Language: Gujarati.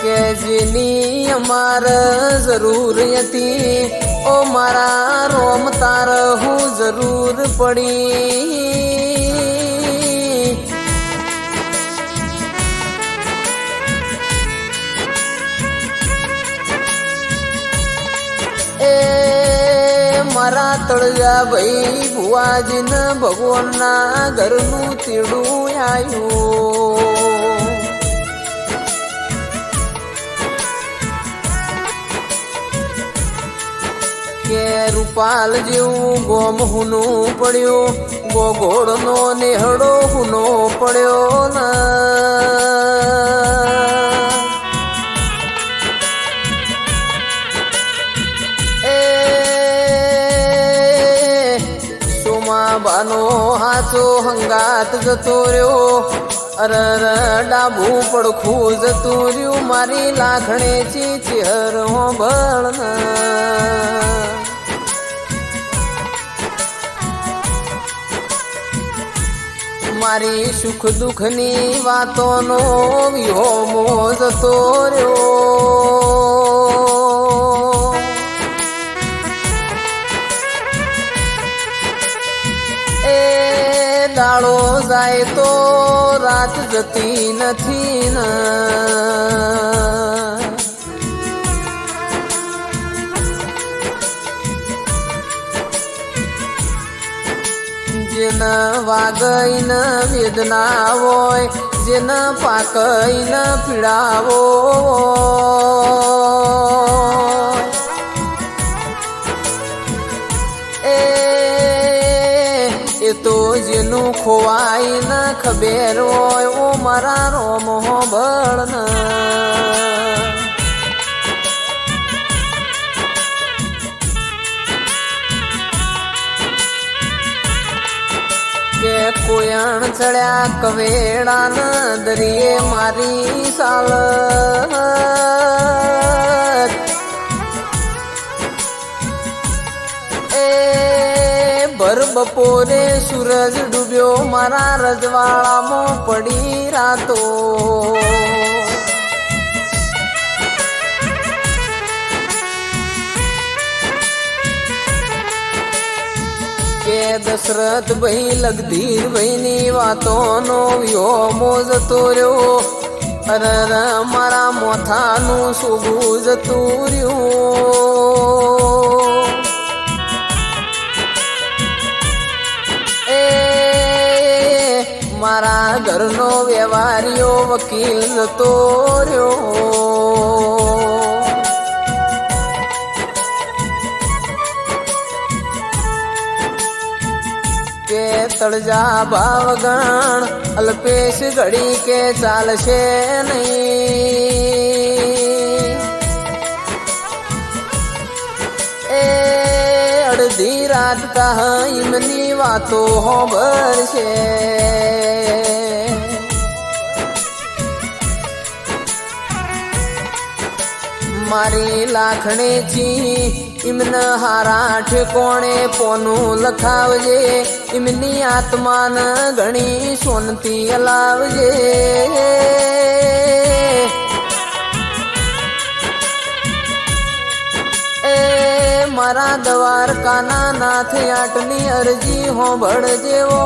કે જેની અમાર જરૂર હતી ઓ મારા રોમ તાર હું જરૂર પડી એ મારા તળિયા ભાઈ ભુવાજીને ભગવાનના ઘરનું તીડું આવ્યું કે રૂપાલ જેવું ગોમ હુનો પડ્યો ગોગોળનો નેહડો હુનો પડ્યો એ સોમાબાનો હાચો હંગાત જતો રહ્યો અરર ડાબું પડખું જતું રહ્યું મારી લાખણે ચેર હોબળ મારી સુખ દુઃખની વાતોનો વિહોમો જતો રહ્યો એ દાડો જાય તો રાત જતી નથી ન જેના વાગઈ ન વેદના હોય જેના પાકઈ ન પીડાવો એ તો જેનું ખોવાઈ ન ખબર હોય ઓ મારા રોમ હોબળ ન કે કોયણ ચડ્યા કવેડા ન દરિયે મારી સાલ એ ભર બપોરે સૂરજ ડૂબ્યો મારા રજવાડામાં પડી રાતો કે દશરથ ભાઈ લગધીર ભાઈની વાતોનો વ્યોમો જતો રહ્યો અરર મારા મોથાનું સોગું જતું રહ્યું એ મારા ઘરનો વ્યવહારિયો વકીલ જતો રહ્યો કે તળજા ભાવગણ અલ્પેશ ઘડી કે ચાલશે નહીં એ અડધી રાત કાયમની વાતો હોભળશે મારી લાખણેથી इमन हारा ठेकोणे पोनू लखावजे इमनी आत्मान घणी सोनती अलावजे ए मारा द्वारका नाथ आटनी अर्जी हो बड़ जेवो